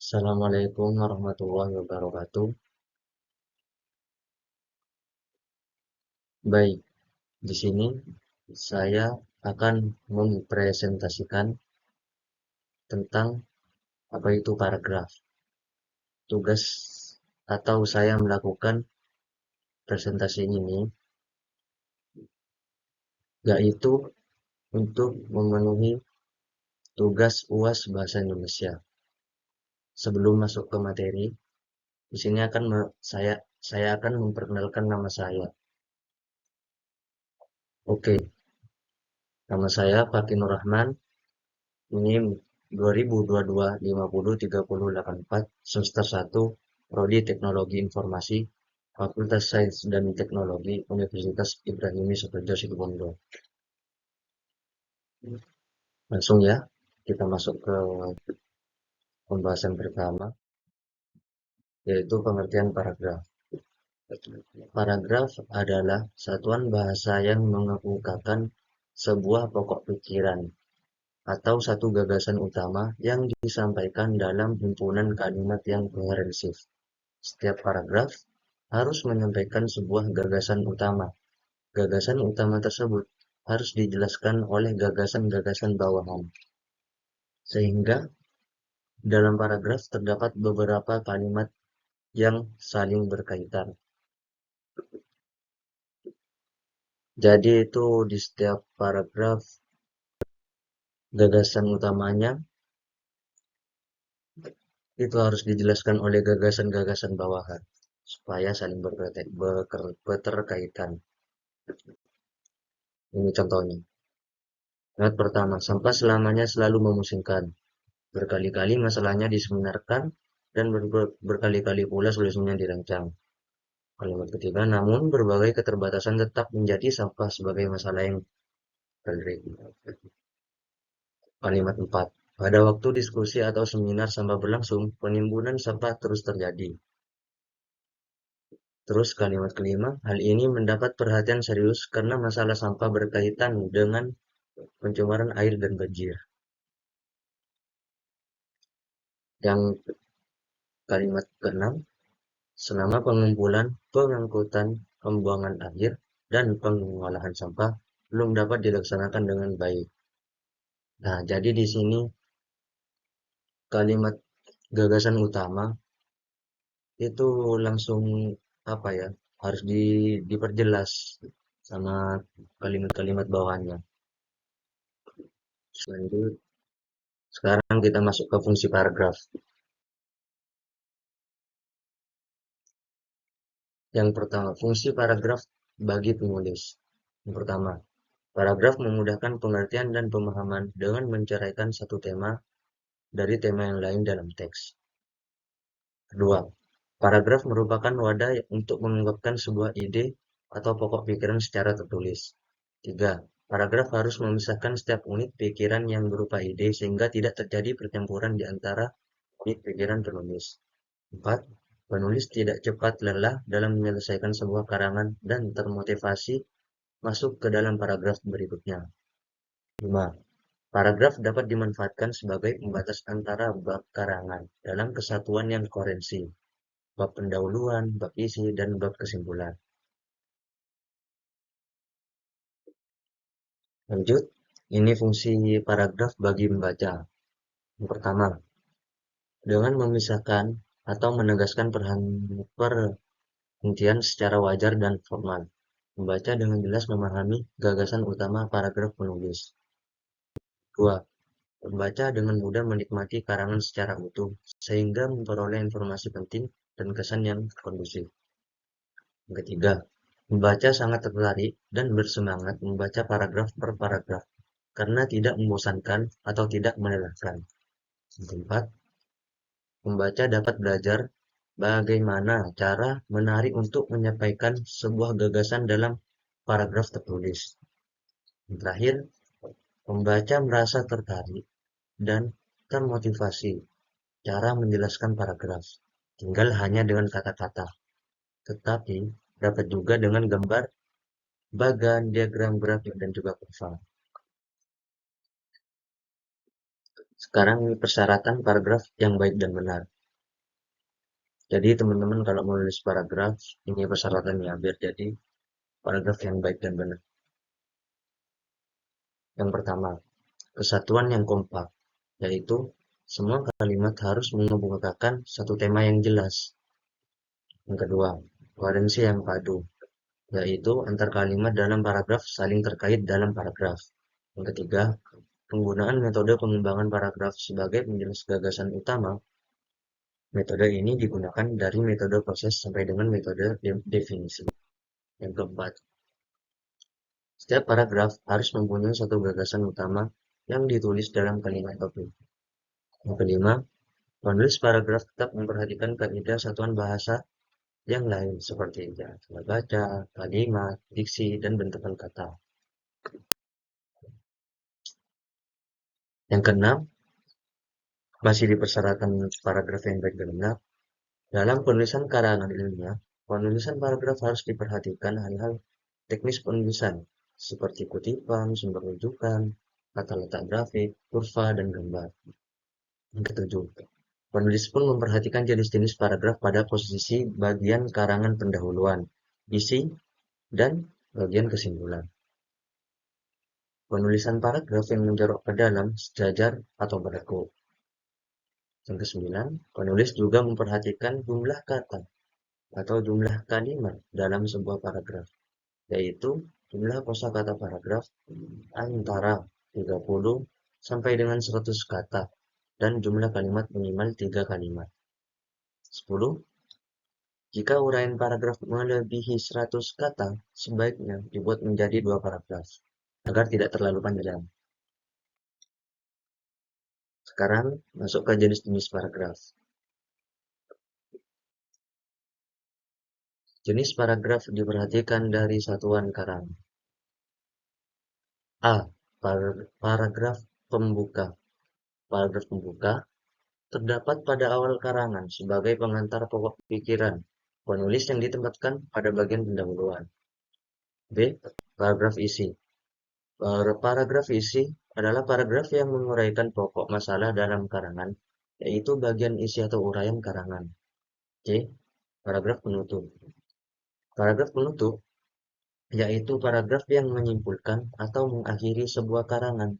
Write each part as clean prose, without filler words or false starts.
Assalamualaikum warahmatullahi wabarakatuh. Baik, di sini saya akan mempresentasikan tentang apa itu paragraf. Tugas atau saya melakukan presentasi ini yaitu untuk memenuhi tugas UAS Bahasa Indonesia. Sebelum masuk ke materi, di sini saya akan memperkenalkan nama saya. Oke, nama saya Fakih Nur Rahman. Ini 2022 50 30 84 semester 1 Prodi Teknologi Informasi Fakultas Sains dan Teknologi Universitas Ibrahimi Sutarjo Situbondo. Langsung ya, kita masuk ke pembahasan pertama, yaitu pengertian paragraf. Paragraf adalah satuan bahasa yang mengemukakan sebuah pokok pikiran atau satu gagasan utama yang disampaikan dalam himpunan kalimat yang koherensif. Setiap paragraf harus menyampaikan sebuah gagasan utama. Gagasan utama tersebut harus dijelaskan oleh gagasan-gagasan bawahan. Sehingga dalam paragraf terdapat beberapa kalimat yang saling berkaitan. Jadi itu di setiap paragraf gagasan utamanya itu harus dijelaskan oleh gagasan-gagasan bawahan supaya saling berterkaitan. Ini contohnya. Kalimat pertama, sampah selamanya selalu memusingkan. Berkali-kali masalahnya disebenarkan dan berkali-kali pula solusinya dirancang. Kalimat ketiga, namun berbagai keterbatasan tetap menjadi sampah sebagai masalah yang terjadi. Kalimat empat, pada waktu diskusi atau seminar sampah berlangsung, penimbunan sampah terus terjadi. Terus kalimat kelima, hal ini mendapat perhatian serius karena masalah sampah berkaitan dengan pencemaran air dan banjir. Yang kalimat keenam, selama pengumpulan, pengangkutan, pembuangan akhir, dan pengolahan sampah belum dapat dilaksanakan dengan baik. Nah, jadi di sini kalimat gagasan utama itu langsung apa ya, harus diperjelas sama kalimat-kalimat bawahannya. Lanjut, sekarang kita masuk ke fungsi paragraf. Yang pertama, fungsi paragraf bagi penulis. Yang pertama, paragraf memudahkan pengertian dan pemahaman dengan menceraikan satu tema dari tema yang lain dalam teks. Kedua, paragraf merupakan wadah untuk mengungkapkan sebuah ide atau pokok pikiran secara tertulis. Tiga, paragraf harus memisahkan setiap unit pikiran yang berupa ide sehingga tidak terjadi percampuran di antara unit pikiran penulis. Empat, penulis tidak cepat lelah dalam menyelesaikan sebuah karangan dan termotivasi masuk ke dalam paragraf berikutnya. 5. Paragraf dapat dimanfaatkan sebagai pembatas antara bab karangan dalam kesatuan yang koherensi, bab pendahuluan, bab isi, dan bab kesimpulan. Lanjut, ini fungsi paragraf bagi membaca. Yang pertama, dengan memisahkan atau menegaskan perhentian secara wajar dan formal. Membaca dengan jelas memahami gagasan utama paragraf penulis. 2. Pembaca dengan mudah menikmati karangan secara utuh, sehingga memperoleh informasi penting dan kesan yang kondusif. Yang ketiga, pembaca sangat tertarik dan bersemangat membaca paragraf per paragraf, karena tidak membosankan atau tidak melelahkan. Yang keempat, pembaca dapat belajar bagaimana cara menarik untuk menyampaikan sebuah gagasan dalam paragraf tertulis. Yang terakhir, pembaca merasa tertarik dan termotivasi cara menjelaskan paragraf, tinggal hanya dengan kata-kata, tetapi dapat juga dengan gambar, bagan, diagram grafik, dan juga kurva. Sekarang persyaratan paragraf yang baik dan benar. Jadi teman-teman kalau menulis paragraf, ini persyaratannya biar jadi paragraf yang baik dan benar. Yang pertama, kesatuan yang kompak, yaitu semua kalimat harus mengemukakan satu tema yang jelas. Yang kedua, koherensi yang padu, yaitu antar kalimat dalam paragraf saling terkait dalam paragraf. Yang ketiga, penggunaan metode pengembangan paragraf sebagai penjelas gagasan utama. Metode ini digunakan dari metode proses sampai dengan metode definisi. Yang keempat, setiap paragraf harus mempunyai satu gagasan utama yang ditulis dalam kalimat topik. Yang kelima, penulis paragraf tetap memperhatikan kaidah satuan bahasa yang lain seperti cara baca, kalimat, diksi, dan bentukan kata. Yang keenam, masih di persyaratan paragraf yang baik dan benar. Dalam penulisan karangan ilmiah, penulisan paragraf harus diperhatikan hal-hal teknis penulisan, seperti kutipan, sumber rujukan, kata letak grafik, kurva, dan gambar. Yang ketujuh, penulis pun memperhatikan jenis-jenis paragraf pada posisi bagian karangan pendahuluan, isi, dan bagian kesimpulan. Penulisan paragraf yang menjorok ke dalam, sejajar, atau berdeku. Yang kesembilan, penulis juga memperhatikan jumlah kata atau jumlah kalimat dalam sebuah paragraf, yaitu jumlah kosakata paragraf antara 30 sampai dengan 100 kata dan jumlah kalimat minimal 3 kalimat. 10. Jika uraian paragraf melebihi 100 kata, sebaiknya dibuat menjadi 2 paragraf agar tidak terlalu panjang. Sekarang masuk ke jenis-jenis paragraf. Jenis paragraf diperhatikan dari satuan karang. A. Paragraf pembuka. Paragraf pembuka terdapat pada awal karangan sebagai pengantar pokok pikiran penulis yang ditempatkan pada bagian pendahuluan. B. Paragraf isi. Paragraf isi adalah paragraf yang menguraikan pokok masalah dalam karangan, yaitu bagian isi atau uraian karangan. C. Paragraf penutup. Paragraf penutup yaitu paragraf yang menyimpulkan atau mengakhiri sebuah karangan,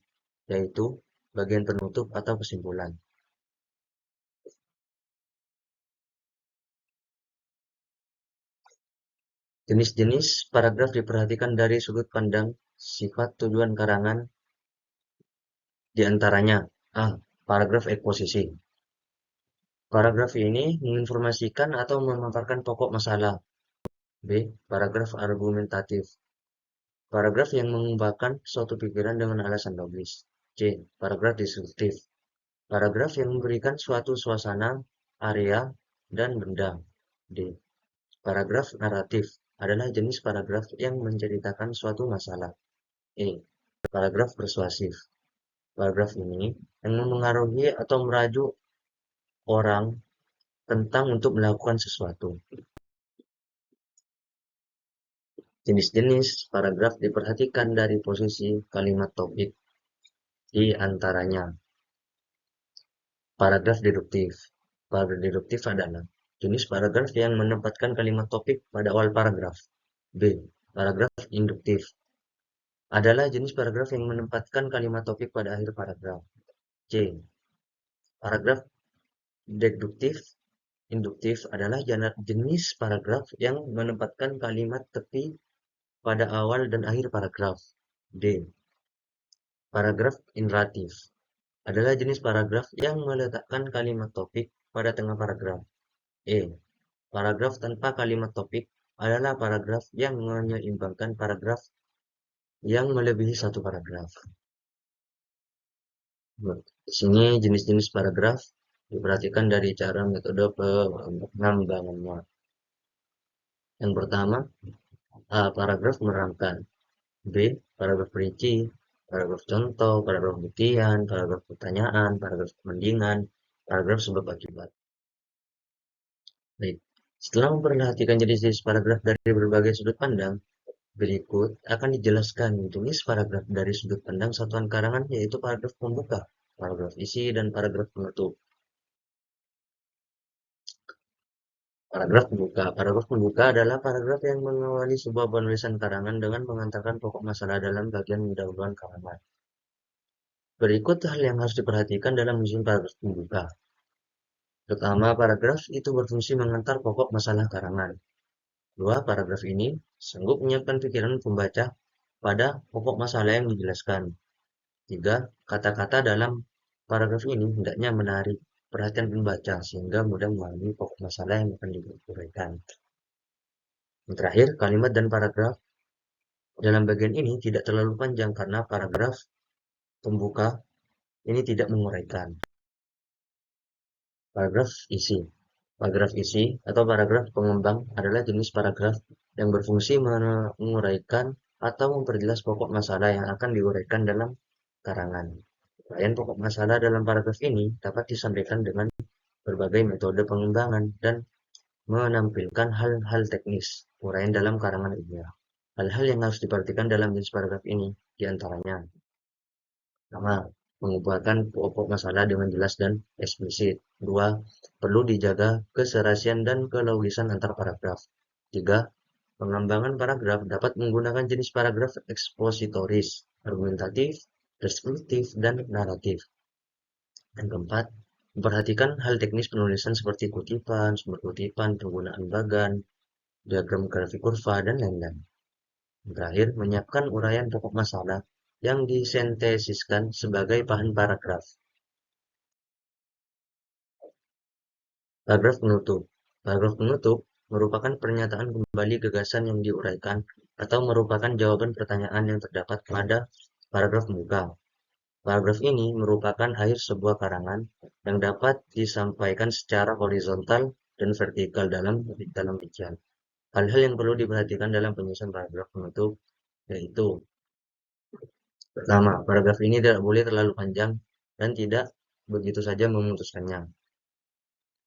yaitu bagian penutup atau kesimpulan. Jenis-jenis paragraf diperhatikan dari sudut pandang sifat tujuan karangan, di antaranya A. Paragraf eksposisi. Paragraf ini menginformasikan atau memaparkan pokok masalah. B. Paragraf argumentatif. Paragraf yang mengungkapkan suatu pikiran dengan alasan logis. C. Paragraf deskriptif. Paragraf yang memberikan suatu suasana, area, dan benda. D. Paragraf naratif adalah jenis paragraf yang menceritakan suatu masalah. E. Paragraf persuasif. Paragraf ini yang memengaruhi atau merajuk orang tentang untuk melakukan sesuatu. Jenis-jenis paragraf diperhatikan dari posisi kalimat topik, di antaranya paragraf deduktif. Paragraf deduktif adalah jenis paragraf yang menempatkan kalimat topik pada awal paragraf. B. Paragraf induktif adalah jenis paragraf yang menempatkan kalimat topik pada akhir paragraf. C. Paragraf deduktif induktif adalah jenis paragraf yang menempatkan kalimat tepi pada awal dan akhir paragraf. D. Paragraf ineratif adalah jenis paragraf yang meletakkan kalimat topik pada tengah paragraf. E. Paragraf tanpa kalimat topik adalah paragraf yang menyeimbangkan paragraf yang melebihi satu paragraf. Di sini jenis-jenis paragraf diperhatikan dari cara metode pengembangannya. Yang pertama, A. Paragraf menerangkan. B. Paragraf perinci, paragraf contoh, paragraf buktian, paragraf pertanyaan, paragraf pemandingan, paragraf sebab akibat. Baik, setelah memperhatikan jenis-jenis paragraf dari berbagai sudut pandang, berikut akan dijelaskan jenis paragraf dari sudut pandang satuan karangan, yaitu paragraf pembuka, paragraf isi, dan paragraf penutup. Paragraf pembuka. Paragraf pembuka adalah paragraf yang mengawali sebuah penulisan karangan dengan mengantarkan pokok masalah dalam bagian pendahuluan karangan. Berikut hal yang harus diperhatikan dalam menyusun paragraf pembuka. Pertama, paragraf itu berfungsi mengantar pokok masalah karangan. Dua, paragraf ini sanggup menyiapkan pikiran pembaca pada pokok masalah yang dijelaskan. Tiga, kata-kata dalam paragraf ini hendaknya menarik perhatian pembaca sehingga mudah memahami pokok masalah yang akan diuraikan. Yang terakhir, kalimat dan paragraf dalam bagian ini tidak terlalu panjang karena paragraf pembuka ini tidak menguraikan. Paragraf isi. Paragraf isi atau paragraf pengembang adalah jenis paragraf yang berfungsi menguraikan atau memperjelas pokok masalah yang akan diuraikan dalam karangan. Uraian pokok masalah dalam paragraf ini dapat disampaikan dengan berbagai metode pengembangan dan menampilkan hal-hal teknis uraian dalam karangan ilmiah. Hal-hal yang harus diperhatikan dalam jenis paragraf ini diantaranya: pertama, mengumpulkan pokok masalah dengan jelas dan eksplisit. Dua, perlu dijaga keserasian dan kelogisan antar paragraf. Tiga, pengembangan paragraf dapat menggunakan jenis paragraf ekspositoris, argumentatif, deskriptif, dan naratif. Yang keempat, memperhatikan hal teknis penulisan seperti kutipan, sumber kutipan, penggunaan bagan, diagram grafik kurva, dan lain-lain. Yang terakhir, menyiapkan uraian pokok masalah yang disintesiskan sebagai bahan paragraf. Paragraf penutup. Paragraf penutup merupakan pernyataan kembali gagasan yang diuraikan atau merupakan jawaban pertanyaan yang terdapat pada paragraf pembuka. Paragraf ini merupakan akhir sebuah karangan yang dapat disampaikan secara horizontal dan vertikal dalam rincian. Hal-hal yang perlu diperhatikan dalam penyusunan paragraf penutup yaitu: pertama, paragraf ini tidak boleh terlalu panjang dan tidak begitu saja memutuskannya.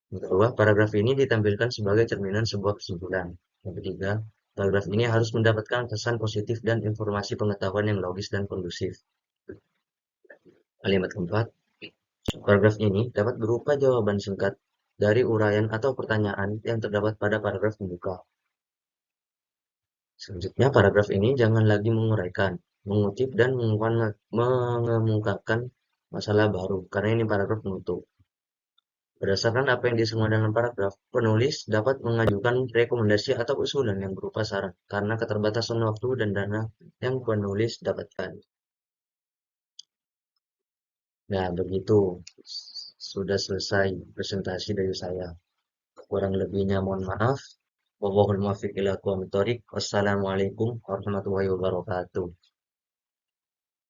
Yang kedua, paragraf ini ditampilkan sebagai cerminan sebuah kesimpulan. Yang ketiga, paragraf ini harus mendapatkan kesan positif dan informasi pengetahuan yang logis dan kondusif. Kalimat keempat, paragraf ini dapat berupa jawaban singkat dari uraian atau pertanyaan yang terdapat pada paragraf pembuka. Selanjutnya, paragraf ini jangan lagi menguraikan, mengutip, dan mengemukakan masalah baru, karena ini paragraf penutup. Berdasarkan apa yang disebut dalam paragraf, penulis dapat mengajukan rekomendasi atau usulan yang berupa saran, karena keterbatasan waktu dan dana yang penulis dapatkan. Nah, begitu. Sudah selesai presentasi dari saya. Kurang lebihnya mohon maaf. Wallahul muwaffiq ila aqwamit thoriq. Wassalamualaikum warahmatullahi wabarakatuh.